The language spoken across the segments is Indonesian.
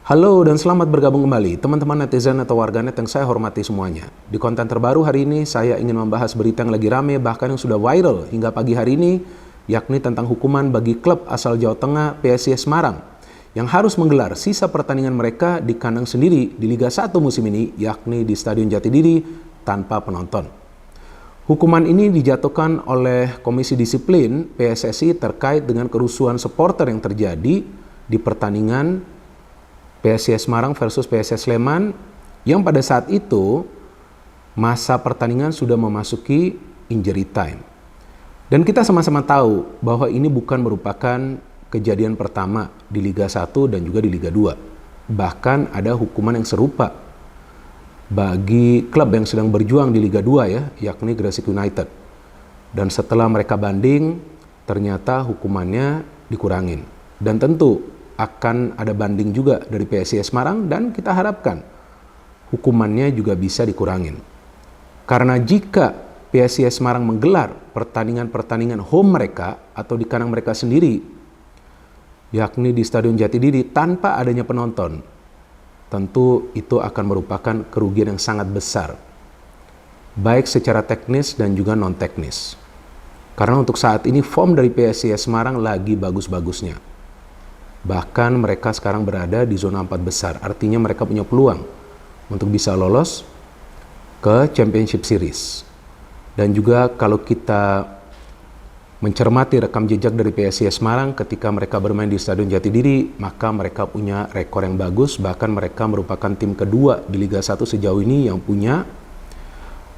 Halo dan selamat bergabung kembali teman-teman netizen atau warganet yang saya hormati semuanya. Di konten terbaru hari ini saya ingin membahas berita yang lagi rame bahkan yang sudah viral hingga pagi hari ini, yakni tentang hukuman bagi klub asal Jawa Tengah PSIS Semarang yang harus menggelar sisa pertandingan mereka di kandang sendiri di Liga 1 musim ini, yakni di Stadion Jatidiri tanpa penonton. Hukuman ini dijatuhkan oleh Komisi Disiplin PSSI terkait dengan kerusuhan supporter yang terjadi di pertandingan PSIS Semarang versus PSIS Sleman yang pada saat itu masa pertandingan sudah memasuki injury time. Dan kita sama-sama tahu bahwa ini bukan merupakan kejadian pertama di Liga 1 dan juga di Liga 2. Bahkan ada hukuman yang serupa bagi klub yang sedang berjuang di Liga 2 ya, yakni Gresik United. Dan setelah mereka banding, ternyata hukumannya dikurangin. Dan tentu akan ada banding juga dari PSIS Semarang dan kita harapkan hukumannya juga bisa dikurangin. Karena jika PSIS Semarang menggelar pertandingan-pertandingan home mereka atau di kandang mereka sendiri, yakni di Stadion Jatidiri tanpa adanya penonton, tentu itu akan merupakan kerugian yang sangat besar, baik secara teknis dan juga non-teknis. Karena untuk saat ini form dari PSIS Semarang lagi bagus-bagusnya. Bahkan mereka sekarang berada di zona 4 besar, artinya mereka punya peluang untuk bisa lolos ke Championship Series. Dan juga kalau kita mencermati rekam jejak dari PSIS Semarang ketika mereka bermain di Stadion Jatidiri, maka mereka punya rekor yang bagus, bahkan mereka merupakan tim kedua di Liga 1 sejauh ini yang punya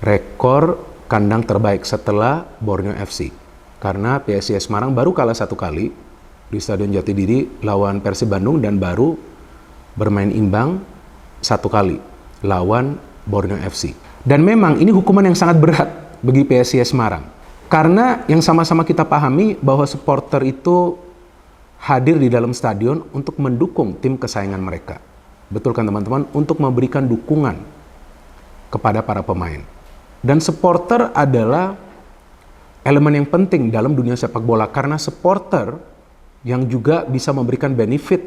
rekor kandang terbaik setelah Borneo FC. Karena PSIS Semarang baru kalah 1 kali di Stadion Jatidiri lawan Persib Bandung dan baru bermain imbang 1 kali lawan Borneo FC. Dan memang ini hukuman yang sangat berat bagi PSIS Semarang. Karena yang sama-sama kita pahami bahwa supporter itu hadir di dalam stadion untuk mendukung tim kesayangan mereka. Betul kan teman-teman? Untuk memberikan dukungan kepada para pemain. Dan supporter adalah elemen yang penting dalam dunia sepak bola karena supporter yang juga bisa memberikan benefit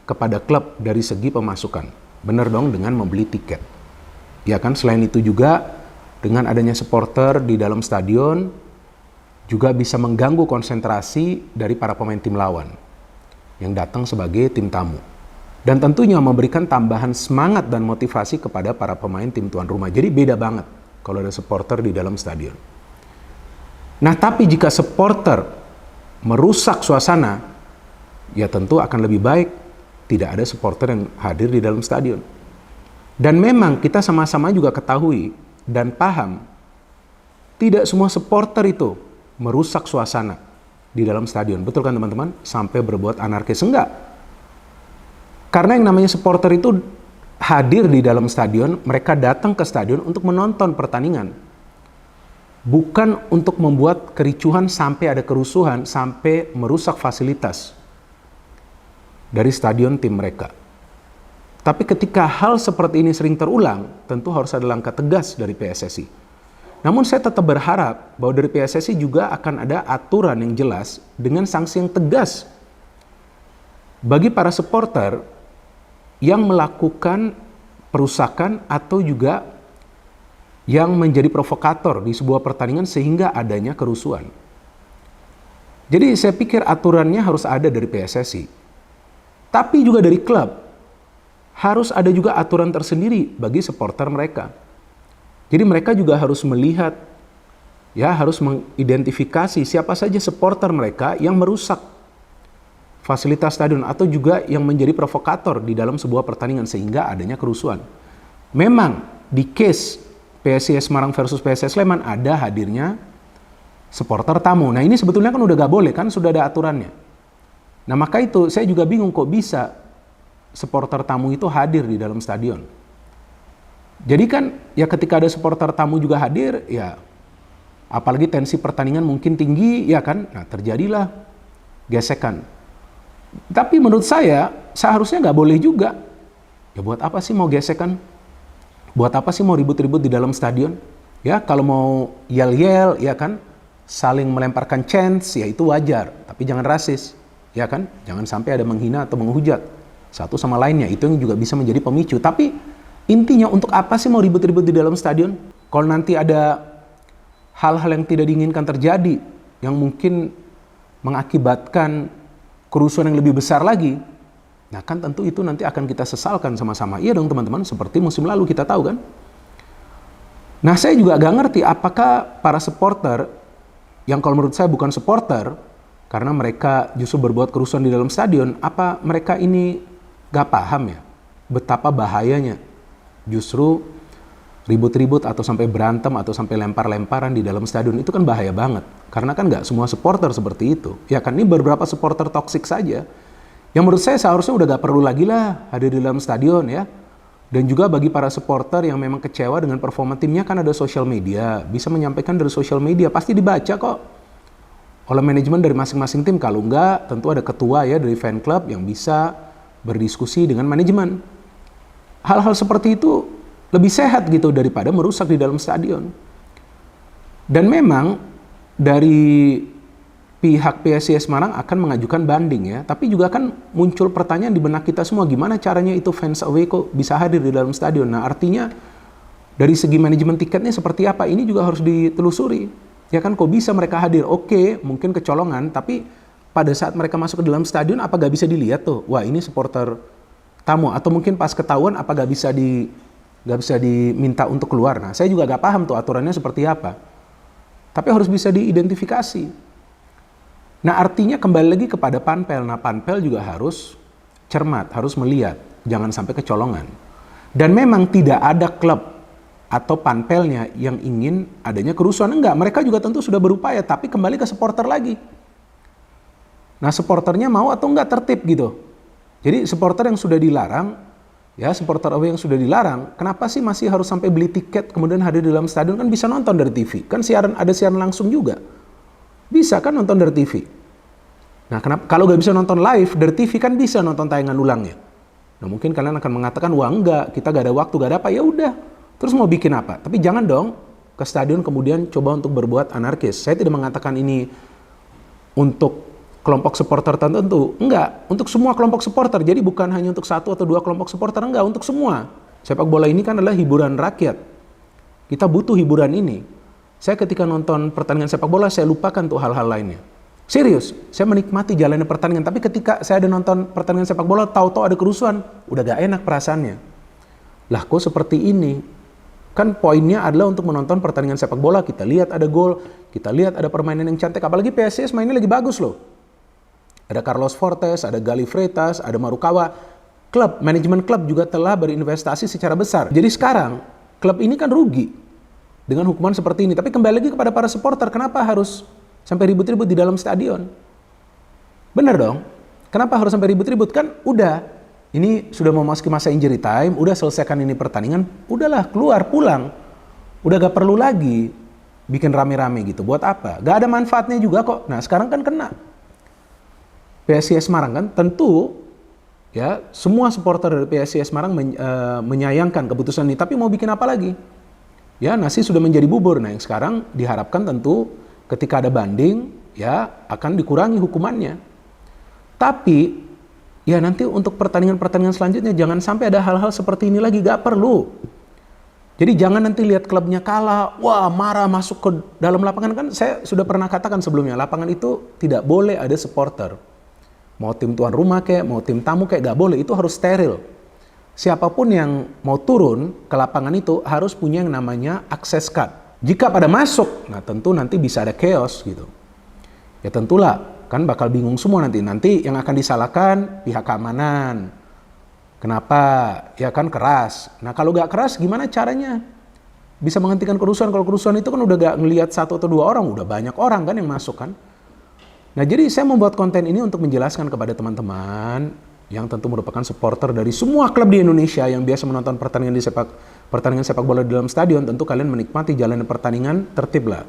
kepada klub dari segi pemasukan. Benar dong, dengan membeli tiket. Ya kan, selain itu juga dengan adanya supporter di dalam stadion juga bisa mengganggu konsentrasi dari para pemain tim lawan yang datang sebagai tim tamu. Dan tentunya memberikan tambahan semangat dan motivasi kepada para pemain tim tuan rumah. Jadi beda banget kalau ada supporter di dalam stadion. Nah, tapi jika supporter merusak suasana, ya tentu akan lebih baik tidak ada supporter yang hadir di dalam stadion. Dan memang kita sama-sama juga ketahui dan paham, tidak semua supporter itu merusak suasana di dalam stadion. Betul kan teman-teman? Sampai berbuat anarkis, enggak. Karena yang namanya supporter itu hadir di dalam stadion, mereka datang ke stadion untuk menonton pertandingan. Bukan untuk membuat kericuhan sampai ada kerusuhan, sampai merusak fasilitas dari stadion tim mereka. Tapi ketika hal seperti ini sering terulang, tentu harus ada langkah tegas dari PSSI. Namun saya tetap berharap bahwa dari PSSI juga akan ada aturan yang jelas dengan sanksi yang tegas bagi para supporter yang melakukan perusakan atau juga yang menjadi provokator di sebuah pertandingan sehingga adanya kerusuhan. Jadi saya pikir aturannya harus ada dari PSSI. Tapi juga dari klub harus ada juga aturan tersendiri bagi supporter mereka. Jadi mereka juga harus melihat, ya harus mengidentifikasi siapa saja supporter mereka yang merusak fasilitas stadion atau juga yang menjadi provokator di dalam sebuah pertandingan sehingga adanya kerusuhan. Memang di case PSIS Semarang versus PSIS Sleman ada hadirnya supporter tamu. Nah ini sebetulnya kan udah gak boleh kan, sudah ada aturannya. Nah maka itu saya juga bingung kok bisa supporter tamu itu hadir di dalam stadion. Jadi kan ya ketika ada supporter tamu juga hadir, ya apalagi tensi pertandingan mungkin tinggi ya kan, nah terjadilah gesekan. Tapi menurut saya seharusnya gak boleh juga. Ya buat apa sih mau gesekan? Buat apa sih mau ribut-ribut di dalam stadion? Ya kalau mau yel-yel ya kan, saling melemparkan chants ya itu wajar, tapi jangan rasis. Ya kan? Jangan sampai ada menghina atau menghujat satu sama lainnya. Itu yang juga bisa menjadi pemicu. Tapi intinya untuk apa sih mau ribut-ribut di dalam stadion? Kalau nanti ada hal-hal yang tidak diinginkan terjadi, yang mungkin mengakibatkan kerusuhan yang lebih besar lagi, nah kan tentu itu nanti akan kita sesalkan sama-sama. Iya dong teman-teman, seperti musim lalu kita tahu kan. Nah saya juga agak ngerti apakah para supporter, yang kalau menurut saya bukan supporter, karena mereka justru berbuat kerusuhan di dalam stadion, apa mereka ini gak paham ya betapa bahayanya justru ribut-ribut atau sampai berantem atau sampai lempar-lemparan di dalam stadion. Itu kan bahaya banget, karena kan gak semua supporter seperti itu ya kan. Ini beberapa supporter toksik saja yang menurut saya seharusnya udah gak perlu lagi lah hadir di dalam stadion ya. Dan juga bagi para supporter yang memang kecewa dengan performa timnya, kan ada sosial media, bisa menyampaikan dari sosial media, pasti dibaca kok oleh manajemen dari masing-masing tim. Kalau enggak, tentu ada ketua ya dari fan club yang bisa berdiskusi dengan manajemen. Hal-hal seperti itu lebih sehat gitu daripada merusak di dalam stadion. Dan memang dari pihak PSIS Semarang akan mengajukan banding ya, tapi juga kan muncul pertanyaan di benak kita semua, gimana caranya itu fans away kok bisa hadir di dalam stadion. Nah artinya dari segi manajemen tiketnya seperti apa, ini juga harus ditelusuri. Ya kan, kok bisa mereka hadir? Oke, mungkin kecolongan, tapi pada saat mereka masuk ke dalam stadion, apa gak bisa dilihat tuh? Wah, ini supporter tamu. Atau mungkin pas ketahuan, apa gak bisa diminta untuk keluar? Nah, saya juga gak paham tuh aturannya seperti apa. Tapi harus bisa diidentifikasi. Nah, artinya kembali lagi kepada Panpel. Nah, Panpel juga harus cermat, harus melihat. Jangan sampai kecolongan. Dan memang tidak ada klub atau panpelnya yang ingin adanya kerusuhan. Enggak, mereka juga tentu sudah berupaya, tapi kembali ke supporter lagi. Nah, supporternya mau atau enggak tertib gitu. Jadi supporter yang sudah dilarang, ya supporter away yang sudah dilarang, kenapa sih masih harus sampai beli tiket kemudian hadir di dalam stadion? Kan bisa nonton dari TV, kan ada siaran langsung juga. Bisa kan nonton dari TV. Nah, kenapa kalau nggak bisa nonton live dari TV, kan bisa nonton tayangan ulangnya. Nah, mungkin kalian akan mengatakan, wah enggak, kita gak ada waktu, gak ada apa, ya udah. Terus mau bikin apa? Tapi jangan dong ke stadion kemudian coba untuk berbuat anarkis. Saya tidak mengatakan ini untuk kelompok supporter tertentu. Enggak, untuk semua kelompok supporter. Jadi bukan hanya untuk satu atau dua kelompok supporter, enggak, untuk semua. Sepak bola ini kan adalah hiburan rakyat. Kita butuh hiburan ini. Saya ketika nonton pertandingan sepak bola, saya lupakan tuh hal-hal lainnya. Serius, saya menikmati jalannya pertandingan. Tapi ketika saya ada nonton pertandingan sepak bola, tahu-tahu ada kerusuhan, udah gak enak perasaannya. Lah kok seperti ini? Kan poinnya adalah untuk menonton pertandingan sepak bola. Kita lihat ada gol, kita lihat ada permainan yang cantik. Apalagi PSIS mainnya lagi bagus loh. Ada Carlos Fortes, ada Gali Freitas, ada Marukawa. Klub, manajemen klub juga telah berinvestasi secara besar. Jadi sekarang, klub ini kan rugi dengan hukuman seperti ini. Tapi kembali lagi kepada para supporter, kenapa harus sampai ribut-ribut di dalam stadion? Benar dong? Kenapa harus sampai ribut-ribut? Kan udah, ini sudah mau masuk masa injury time, udah selesaikan ini pertandingan, udahlah keluar, pulang. Udah gak perlu lagi bikin rame-rame gitu. Buat apa? Gak ada manfaatnya juga kok. Nah sekarang kan kena. PSIS Semarang kan tentu ya semua supporter dari PSIS Semarang menyayangkan keputusan ini. Tapi mau bikin apa lagi? Ya, nasi sudah menjadi bubur. Nah, yang sekarang diharapkan tentu ketika ada banding, ya akan dikurangi hukumannya. Tapi, ya nanti untuk pertandingan-pertandingan selanjutnya jangan sampai ada hal-hal seperti ini lagi, gak perlu. Jadi jangan nanti lihat klubnya kalah, wah marah masuk ke dalam lapangan. Kan saya sudah pernah katakan sebelumnya, lapangan itu tidak boleh ada supporter. Mau tim tuan rumah kayak, mau tim tamu kayak, gak boleh, itu harus steril. Siapapun yang mau turun ke lapangan itu harus punya yang namanya access card. Jika pada masuk, nah tentu nanti bisa ada chaos gitu. Ya tentulah, kan bakal bingung semua nanti. Nanti yang akan disalahkan pihak keamanan. Kenapa? Ya kan keras. Nah kalau gak keras gimana caranya bisa menghentikan kerusuhan? Kalau kerusuhan itu kan udah gak ngelihat satu atau dua orang, udah banyak orang kan yang masuk kan. Nah jadi saya membuat konten ini untuk menjelaskan kepada teman-teman yang tentu merupakan supporter dari semua klub di Indonesia yang biasa menonton pertandingan sepak bola di dalam stadion. Tentu kalian menikmati jalannya pertandingan, tertiblah.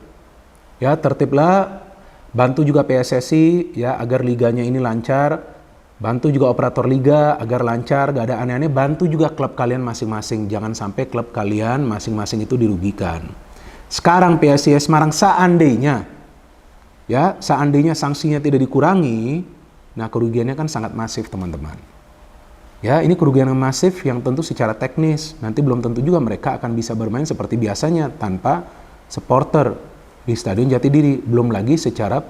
Ya, tertiblah. Bantu juga PSSI ya agar liganya ini lancar. Bantu juga operator liga agar lancar, gak ada aneh-aneh. Bantu juga klub kalian masing-masing. Jangan sampai klub kalian masing-masing itu dirugikan. Sekarang PSIS Semarang seandainya sanksinya tidak dikurangi, nah kerugiannya kan sangat masif teman-teman. Ya, ini kerugian yang masif yang tentu secara teknis nanti belum tentu juga mereka akan bisa bermain seperti biasanya tanpa supporter di Stadion Jatidiri. Belum lagi secara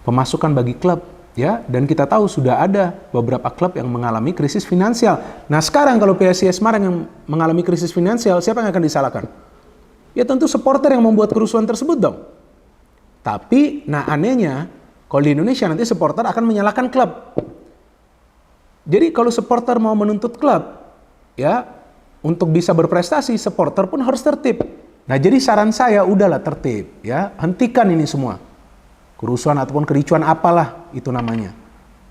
pemasukan bagi klub, ya. Dan kita tahu sudah ada beberapa klub yang mengalami krisis finansial. Nah, sekarang kalau PSIS Semarang yang mengalami krisis finansial, siapa yang akan disalahkan? Ya tentu supporter yang membuat kerusuhan tersebut dong. Tapi, nah anehnya, kalau di Indonesia nanti supporter akan menyalahkan klub. Jadi kalau supporter mau menuntut klub, ya, untuk bisa berprestasi, supporter pun harus tertib. Nah, jadi saran saya, udahlah tertib, ya, hentikan ini semua. Kerusuhan ataupun kericuan apalah itu namanya.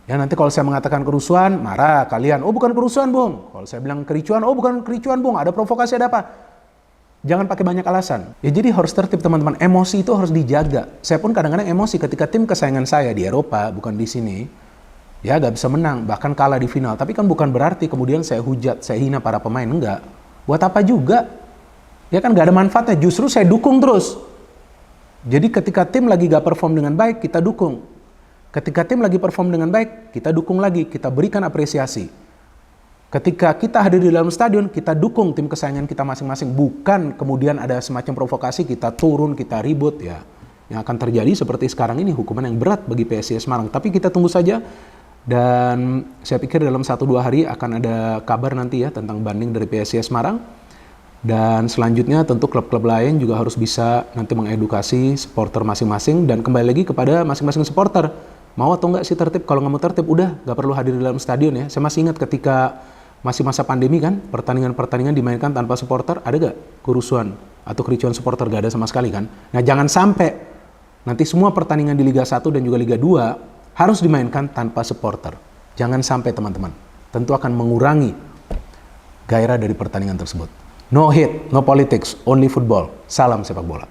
Ya, nanti kalau saya mengatakan kerusuhan, marah kalian, oh bukan kerusuhan bung. Kalau saya bilang kericuan, oh bukan kericuan bung, ada provokasi, ada apa. Jangan pakai banyak alasan. Ya jadi harus tertib teman-teman, emosi itu harus dijaga. Saya pun kadang-kadang emosi ketika tim kesayangan saya di Eropa, bukan di sini, ya gak bisa menang, bahkan kalah di final. Tapi kan bukan berarti kemudian saya hujat, saya hina para pemain, enggak. Buat apa juga? Ya kan gak ada manfaatnya, justru saya dukung terus. Jadi ketika tim lagi gak perform dengan baik, kita dukung. Ketika tim lagi perform dengan baik, kita dukung lagi, kita berikan apresiasi. Ketika kita hadir di dalam stadion, kita dukung tim kesayangan kita masing-masing. Bukan kemudian ada semacam provokasi, kita turun, kita ribut, ya. Yang akan terjadi seperti sekarang ini, hukuman yang berat bagi PSIS Semarang. Tapi kita tunggu saja. Dan saya pikir dalam 1-2 hari akan ada kabar nanti ya tentang banding dari PSIS Semarang. Dan selanjutnya tentu klub-klub lain juga harus bisa nanti mengedukasi supporter masing-masing. Dan kembali lagi kepada masing-masing supporter. Mau atau enggak sih tertib? Kalau nggak mau tertib, udah nggak perlu hadir di dalam stadion ya. Saya masih ingat ketika masih masa pandemi kan, pertandingan-pertandingan dimainkan tanpa supporter, ada gak kerusuhan atau kericuan supporter? Gak ada sama sekali kan. Nah jangan sampai nanti semua pertandingan di Liga 1 dan juga Liga 2 harus dimainkan tanpa supporter. Jangan sampai teman-teman. Tentu akan mengurangi gairah dari pertandingan tersebut. No hate, no politics, only football. Salam sepak bola.